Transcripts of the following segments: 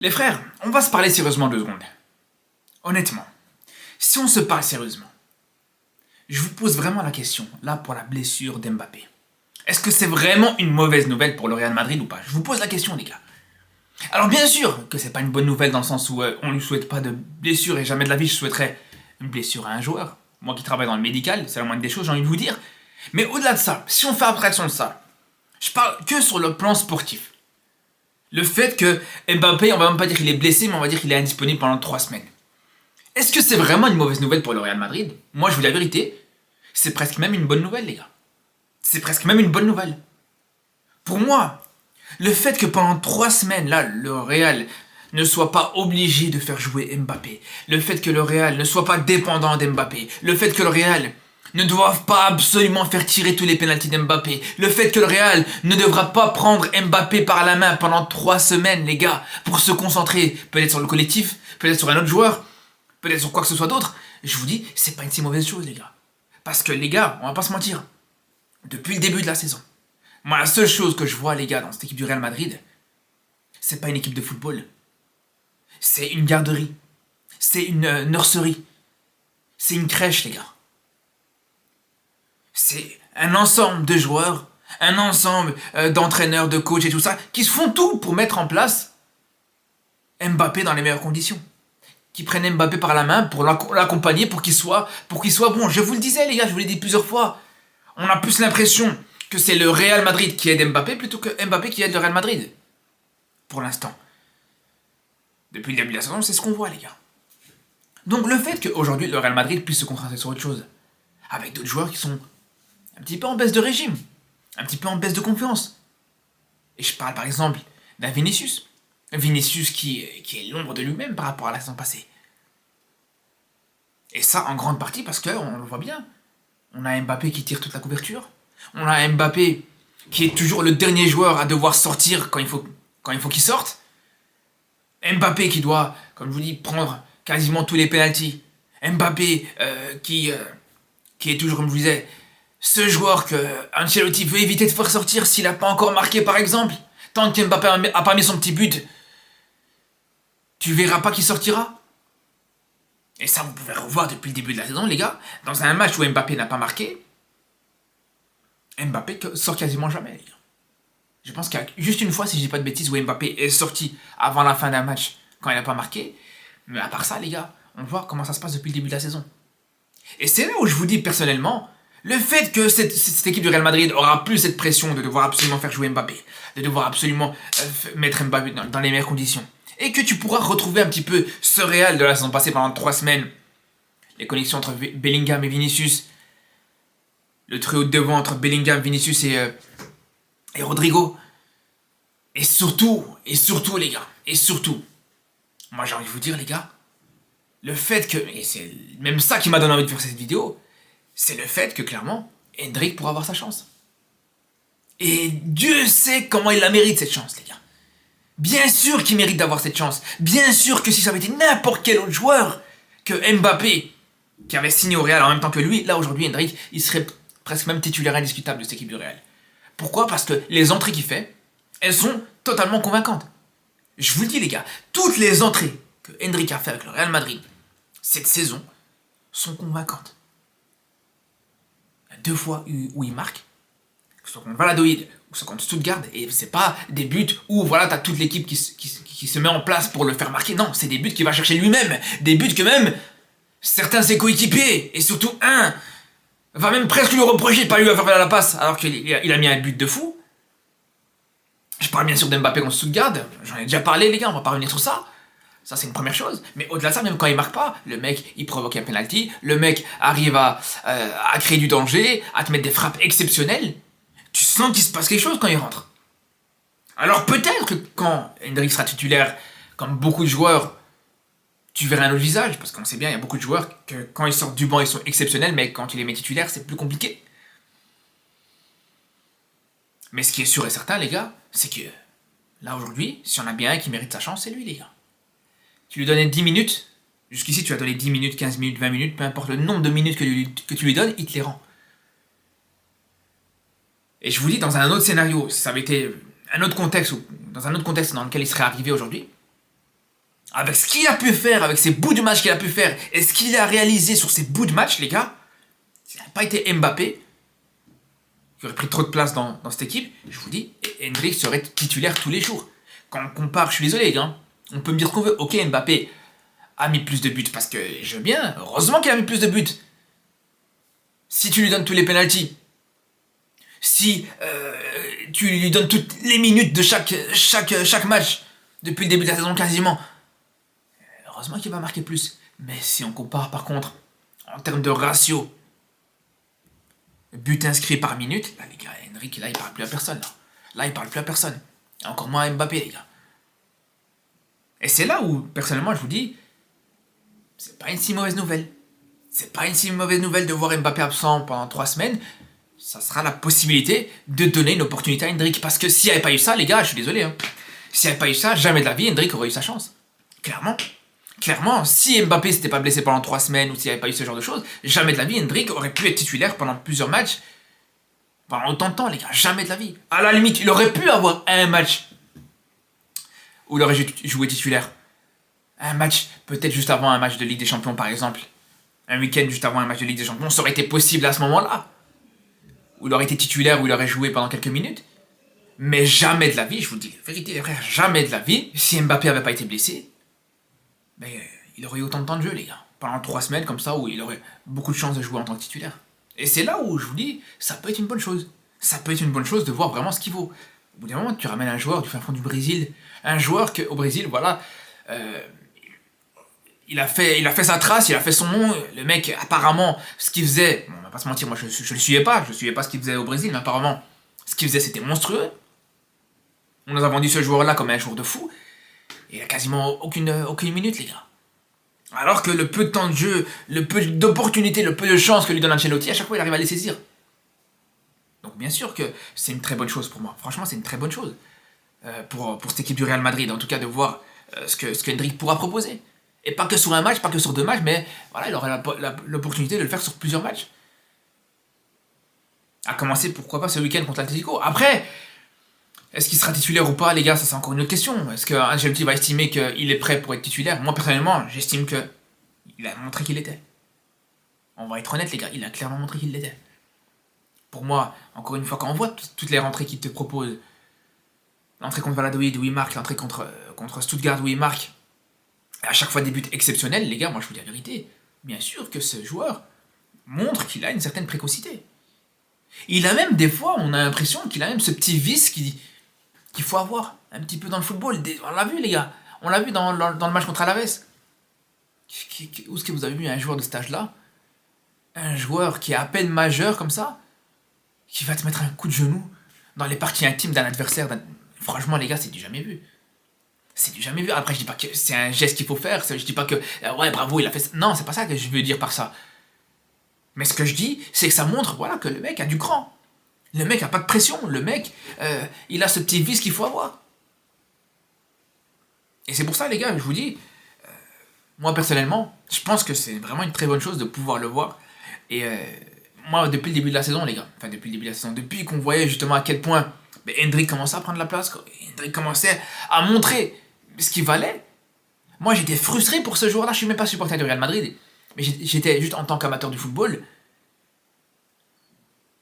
Les frères, on va se parler sérieusement 2 secondes. Honnêtement, si on se parle sérieusement, je vous pose vraiment la question, là pour la blessure d'Mbappé. Est-ce que c'est vraiment une mauvaise nouvelle pour le Real Madrid ou pas? Je vous pose la question les gars. Alors bien sûr que c'est pas une bonne nouvelle dans le sens où on lui souhaite pas de blessure et jamais de la vie je souhaiterais une blessure à un joueur. Moi qui travaille dans le médical, c'est la moindre des choses, j'ai envie de vous dire. Mais au-delà de ça, si on fait abstraction de ça, je parle que sur le plan sportif. Le fait que Mbappé, on va même pas dire qu'il est blessé, mais on va dire qu'il est indisponible pendant 3 semaines. Est-ce que c'est vraiment une mauvaise nouvelle pour le Real Madrid? Moi, je vous dis la vérité, c'est presque même une bonne nouvelle, les gars. C'est presque même une bonne nouvelle. Pour moi, le fait que pendant 3 semaines, là, le Real ne soit pas obligé de faire jouer Mbappé, le fait que le Real ne soit pas dépendant d'Mbappé, le fait que le Real ne doivent pas absolument faire tirer tous les pénaltys d'Mbappé, le fait que le Real ne devra pas prendre Mbappé par la main pendant 3 semaines, les gars, pour se concentrer peut-être sur le collectif, peut-être sur un autre joueur, peut-être sur quoi que ce soit d'autre, je vous dis, c'est pas une si mauvaise chose, les gars. Parce que les gars, on va pas se mentir, depuis le début de la saison, moi la seule chose que je vois, les gars, dans cette équipe du Real Madrid, c'est pas une équipe de football, c'est une garderie, c'est une nurserie, c'est une crèche, les gars. C'est un ensemble de joueurs, un ensemble d'entraîneurs, de coachs et tout ça, qui se font tout pour mettre en place Mbappé dans les meilleures conditions. Qui prennent Mbappé par la main pour l'accompagner, pour qu'il soit bon. Je vous le disais les gars, je vous l'ai dit plusieurs fois. On a plus l'impression que c'est le Real Madrid qui aide Mbappé plutôt que Mbappé qui aide le Real Madrid. Pour l'instant. Depuis le début de la saison, c'est ce qu'on voit les gars. Donc le fait qu'aujourd'hui le Real Madrid puisse se concentrer sur autre chose, avec d'autres joueurs qui sont un petit peu en baisse de régime, un petit peu en baisse de confiance. Et je parle par exemple d'un Vinicius. Vinicius qui est l'ombre de lui-même par rapport à la saison passée. Et ça en grande partie parce qu'on le voit bien. On a Mbappé qui tire toute la couverture. On a Mbappé qui est toujours le dernier joueur à devoir sortir quand il faut qu'il sorte. Mbappé qui doit, comme je vous dis, prendre quasiment tous les pénaltys. Mbappé qui est toujours, comme je vous disais, ce joueur que Ancelotti veut éviter de faire sortir s'il n'a pas encore marqué par exemple. Tant que Mbappé n'a pas mis son petit but, tu verras pas qui sortira. Et ça vous pouvez revoir depuis le début de la saison les gars. Dans un match où Mbappé n'a pas marqué, Mbappé sort quasiment jamais les gars. Je pense qu'il y a juste une fois, si je dis pas de bêtises, où Mbappé est sorti avant la fin d'un match quand il n'a pas marqué. Mais à part ça les gars, on voit comment ça se passe depuis le début de la saison. Et c'est là où je vous dis personnellement, le fait que cette équipe du Real Madrid aura plus cette pression de devoir absolument faire jouer Mbappé, de devoir absolument mettre Mbappé dans les meilleures conditions, et que tu pourras retrouver un petit peu ce Real de la saison passée pendant 3 semaines, les connexions entre Bellingham et Vinicius, le trio de devant entre Bellingham, Vinicius et Rodrigo, et surtout les gars, moi j'ai envie de vous dire les gars, le fait que, et c'est même ça qui m'a donné envie de faire cette vidéo, c'est le fait que clairement, Endrick pourra avoir sa chance. Et Dieu sait comment il la mérite cette chance, les gars. Bien sûr qu'il mérite d'avoir cette chance. Bien sûr que si ça avait été n'importe quel autre joueur que Mbappé, qui avait signé au Real en même temps que lui, là aujourd'hui, Endrick, il serait presque même titulaire indiscutable de cette équipe du Real. Pourquoi? Parce que les entrées qu'il fait, elles sont totalement convaincantes. Je vous le dis, les gars, toutes les entrées que Endrick a fait avec le Real Madrid cette saison sont convaincantes. 2 fois où il marque, que ce soit contre Valladolid ou soit contre Stuttgart, et c'est pas des buts où voilà t'as toute l'équipe qui se met en place pour le faire marquer, non, c'est des buts qu'il va chercher lui-même, des buts que même certains de ses coéquipiers, et surtout un, va même presque lui reprocher de pas lui avoir fait la passe, alors qu'il a mis un but de fou. Je parle bien sûr d'Mbappé contre Stuttgart, j'en ai déjà parlé les gars, on va pas revenir sur ça. Ça c'est une première chose, mais au-delà de ça, même quand il marque pas, le mec il provoque un penalty, le mec arrive à créer du danger, à te mettre des frappes exceptionnelles, tu sens qu'il se passe quelque chose quand il rentre. Alors peut-être que quand Endrick sera titulaire, comme beaucoup de joueurs, tu verras un autre visage, parce qu'on sait bien, il y a beaucoup de joueurs que quand ils sortent du banc ils sont exceptionnels, mais quand tu les mets titulaires c'est plus compliqué. Mais ce qui est sûr et certain les gars, c'est que là aujourd'hui, si on a bien un qui mérite sa chance, c'est lui les gars. Tu lui donnais 10 minutes, jusqu'ici tu as donné 10 minutes, 15 minutes, 20 minutes, peu importe le nombre de minutes que tu lui donnes, il te les rend. Et je vous dis, dans un autre scénario, si ça avait été un autre contexte, ou dans un autre contexte dans lequel il serait arrivé aujourd'hui, avec ce qu'il a pu faire, avec ces bouts de match qu'il a pu faire, et ce qu'il a réalisé sur ces bouts de match, les gars, s'il n'avait pas été Mbappé, qui aurait pris trop de place dans cette équipe, je vous dis, Hendrik serait titulaire tous les jours. Quand on compare, je suis désolé, les gars, on peut me dire ce qu'on veut. Ok, Mbappé a mis plus de buts parce que je veux bien, heureusement qu'il a mis plus de buts. Si tu lui donnes tous les pénaltys, si tu lui donnes toutes les minutes de chaque match, depuis le début de la saison quasiment, heureusement qu'il va marquer plus. Mais si on compare par contre, en termes de ratio, but inscrit par minute, là les gars, Hendrik, là il parle plus à personne. Là il parle plus à personne. Et encore moins à Mbappé, les gars. Et c'est là où, personnellement, je vous dis, c'est pas une si mauvaise nouvelle. C'est pas une si mauvaise nouvelle de voir Mbappé absent pendant 3 semaines. Ça sera la possibilité de donner une opportunité à Hendrik. Parce que s'il n'y avait pas eu ça, les gars, je suis désolé. S'il n'y avait pas eu ça, jamais de la vie, Hendrik aurait eu sa chance. Clairement. Clairement, si Mbappé s'était pas blessé pendant 3 semaines ou s'il n'y avait pas eu ce genre de choses, jamais de la vie, Hendrik aurait pu être titulaire pendant plusieurs matchs. Pendant autant de temps, les gars, jamais de la vie. À la limite, il aurait pu avoir un match où il aurait joué titulaire. Un match, peut-être juste avant un match de Ligue des Champions, par exemple. Un week-end juste avant un match de Ligue des Champions, ça aurait été possible à ce moment-là. Où il aurait été titulaire, où il aurait joué pendant quelques minutes. Mais jamais de la vie, je vous dis la vérité, les frères, jamais de la vie, si Mbappé n'avait pas été blessé, ben, il aurait eu autant de temps de jeu, les gars. Pendant 3 semaines, comme ça, où il aurait beaucoup de chances de jouer en tant que titulaire. Et c'est là où je vous dis, ça peut être une bonne chose. Ça peut être une bonne chose de voir vraiment ce qu'il vaut. Au bout d'un moment, tu ramènes un joueur du fin fond du Brésil, un joueur qu'au Brésil, voilà, il a fait sa trace, il a fait son nom. Le mec, apparemment, ce qu'il faisait, bon, on va pas se mentir, moi je le suivais pas ce qu'il faisait au Brésil, mais apparemment, ce qu'il faisait c'était monstrueux. On nous a vendu ce joueur-là comme un joueur de fou, et il a quasiment aucune minute, les gars. Alors que le peu de temps de jeu, le peu d'opportunités, le peu de chances que lui donne Ancelotti, à chaque fois il arrive à les saisir. Donc bien sûr que c'est une très bonne chose pour moi. Franchement, c'est une très bonne chose pour cette équipe du Real Madrid, en tout cas de voir ce que Hendrik pourra proposer. Et pas que sur un match, pas que sur 2 matchs, mais voilà, il aura l'opportunité de le faire sur plusieurs matchs. À commencer, pourquoi pas, ce week-end contre l'Atlético. Après, est-ce qu'il sera titulaire ou pas, les gars, ça c'est encore une autre question. Est-ce que Ancelotti va estimer qu'il est prêt pour être titulaire? Moi, personnellement, j'estime qu'il a montré qu'il l'était. On va être honnête, les gars, il a clairement montré qu'il l'était. Pour moi, encore une fois, quand on voit toutes les rentrées qu'il te propose, l'entrée contre Valladolid où il marque, l'entrée contre Stuttgart où il marque, à chaque fois des buts exceptionnels, les gars, moi je vous dis la vérité. Bien sûr que ce joueur montre qu'il a une certaine précocité. Il a même des fois, on a l'impression qu'il a même ce petit vice qu'il faut avoir un petit peu dans le football. On l'a vu, les gars. On l'a vu dans le match contre Alaves. Où est-ce que vous avez vu un joueur de cet âge-là? Un joueur qui est à peine majeur comme ça, qui va te mettre un coup de genou dans les parties intimes d'un adversaire. Franchement, les gars, c'est du jamais vu. C'est du jamais vu. Après, je dis pas que c'est un geste qu'il faut faire. Je dis pas que, ouais, bravo, il a fait ça. Non, c'est pas ça que je veux dire par ça. Mais ce que je dis, c'est que ça montre, voilà, que le mec a du cran. Le mec a pas de pression. Le mec, il a ce petit vice qu'il faut avoir. Et c'est pour ça, les gars, je vous dis, moi, personnellement, je pense que c'est vraiment une très bonne chose de pouvoir le voir. Et moi, depuis le début de la saison, les gars, enfin, depuis le début de la saison, depuis qu'on voyait justement à quel point Hendrik commençait à prendre la place, Hendrik commençait à montrer ce qu'il valait. Moi, j'étais frustré pour ce joueur-là. Je suis même pas supporter du Real Madrid, mais j'étais juste en tant qu'amateur du football.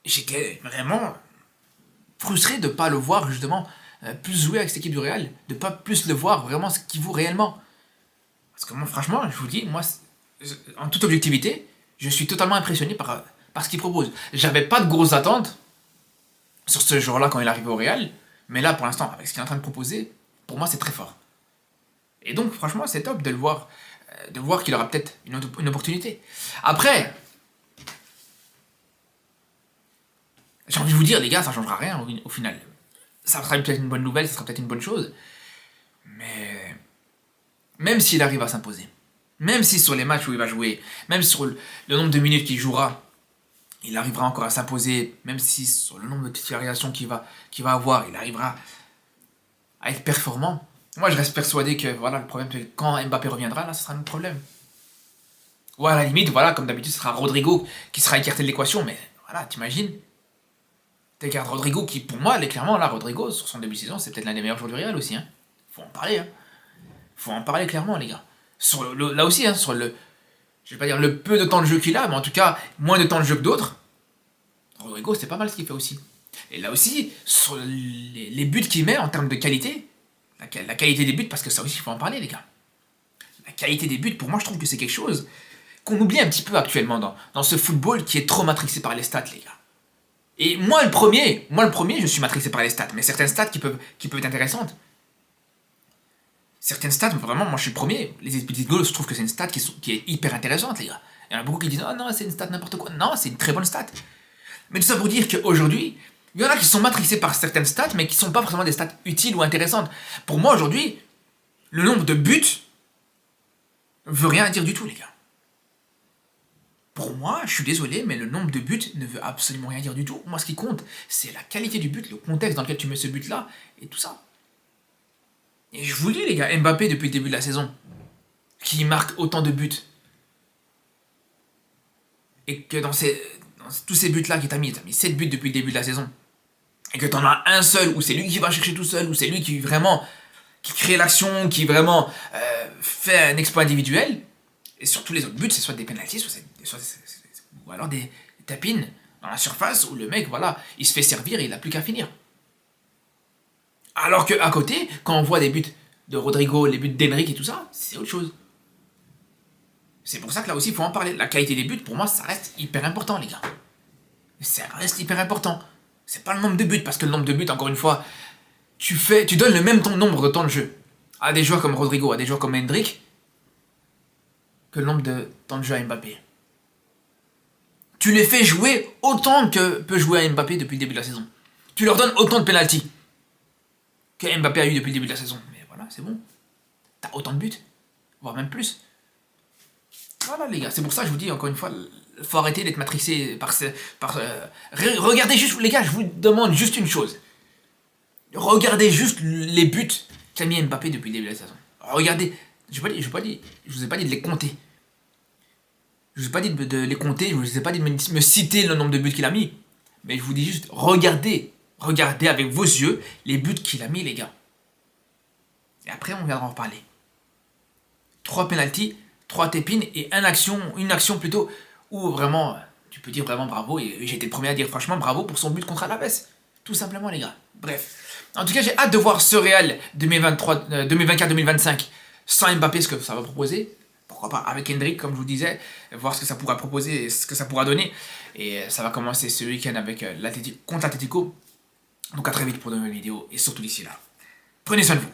J'étais vraiment frustré de pas le voir justement plus jouer avec cette équipe du Real, de pas plus le voir vraiment ce qu'il vaut réellement. Parce que moi, franchement, je vous dis, moi, en toute objectivité, je suis totalement impressionné par ce qu'il propose. J'avais pas de grosses attentes sur ce joueur-là quand il arrivait au Real, mais là, pour l'instant, avec ce qu'il est en train de proposer, pour moi, c'est très fort. Et donc, franchement, c'est top de le voir, de voir qu'il aura peut-être une opportunité. Après, j'ai envie de vous dire, les gars, ça changera rien au final. Ça sera peut-être une bonne nouvelle, ça sera peut-être une bonne chose, mais même s'il arrive à s'imposer, même si sur les matchs où il va jouer, même sur le nombre de minutes qu'il jouera, il arrivera encore à s'imposer, même si sur le nombre de titularisations qu'il va avoir, il arrivera à être performant. Moi, je reste persuadé que voilà, le problème, c'est que quand Mbappé reviendra, là, ce sera un autre problème. Ou à la limite, voilà, comme d'habitude, ce sera Rodrigo qui sera écarté de l'équation, mais voilà, t'imagines, t'écartes Rodrigo qui, pour moi, clairement, là, Rodrigo, sur son début de saison, c'est peut-être l'un des meilleurs joueurs du Real aussi, hein. Faut en parler, hein. Faut en parler clairement, les gars. Là aussi, hein, je vais pas dire le peu de temps de jeu qu'il a, mais en tout cas, moins de temps de jeu que d'autres. Rodrigo, c'est pas mal ce qu'il fait aussi. Et là aussi, sur les buts qu'il met en termes de qualité, la qualité des buts, parce que ça aussi, il faut en parler, les gars. La qualité des buts, pour moi, je trouve que c'est quelque chose qu'on oublie un petit peu actuellement dans ce football qui est trop matrixé par les stats, les gars. Et moi, le premier, je suis matrixé par les stats, mais certaines stats qui peuvent être intéressantes. Certaines stats, vraiment, moi je suis le premier. Les expected goals, je trouve que c'est une stat qui est hyper intéressante, les gars. Il y en a beaucoup qui disent, oh non, c'est une stat n'importe quoi. Non, c'est une très bonne stat. Mais tout ça pour dire qu'aujourd'hui, il y en a qui sont matrixés par certaines stats, mais qui ne sont pas forcément des stats utiles ou intéressantes. Pour moi, aujourd'hui, le nombre de buts veut rien dire du tout, les gars. Pour moi, je suis désolé, mais le nombre de buts ne veut absolument rien dire du tout. Moi, ce qui compte, c'est la qualité du but, le contexte dans lequel tu mets ce but-là, et tout ça. Et je vous le dis, les gars, Mbappé, depuis le début de la saison, qui marque autant de buts, et que dans tous ces buts-là qu'il t'as mis 7 buts depuis le début de la saison, et que t'en as un seul, où c'est lui qui va chercher tout seul, où c'est lui qui vraiment qui crée l'action, qui vraiment fait un exploit individuel, et sur tous les autres buts, c'est soit des pénaltys, ou alors des tapines dans la surface, où le mec, voilà, il se fait servir et il n'a plus qu'à finir. Alors qu'à côté, quand on voit des buts de Rodrigo, les buts d'Henrique et tout ça, c'est autre chose. C'est pour ça que là aussi, il faut en parler. La qualité des buts, pour moi, ça reste hyper important, les gars. Ça reste hyper important. C'est pas le nombre de buts, parce que le nombre de buts, encore une fois, tu donnes le même nombre de temps de jeu à des joueurs comme Rodrigo, à des joueurs comme Hendrick, que le nombre de temps de jeu à Mbappé. Tu les fais jouer autant que peut jouer à Mbappé depuis le début de la saison. Tu leur donnes autant de pénaltys que Mbappé a eu depuis le début de la saison. Mais voilà, c'est bon. T'as autant de buts, voire même plus. Voilà, les gars, c'est pour ça que je vous dis encore une fois, faut arrêter d'être matrixé regardez juste, les gars, je vous demande juste une chose. Regardez juste les buts qu'a mis Mbappé depuis le début de la saison. Regardez, je vous ai pas dit de les compter. Je vous ai pas dit de les compter, je vous ai pas dit de me citer le nombre de buts qu'il a mis. Mais je vous dis juste, regardez avec vos yeux les buts qu'il a mis, les gars. Et après, on viendra en reparler. 3 pénaltys, 3 tépines et une action plutôt, où vraiment, tu peux dire vraiment bravo. Et j'ai été le premier à dire franchement bravo pour son but contre Alaves. Tout simplement, les gars. Bref. En tout cas, j'ai hâte de voir ce Real 2024-2025 sans Mbappé, ce que ça va proposer. Pourquoi pas avec Hendrick, comme je vous disais, voir ce que ça pourra proposer et ce que ça pourra donner. Et ça va commencer ce week-end avec contre l'Atlético. Donc à très vite pour de nouvelles vidéos et surtout d'ici là. Prenez soin de vous.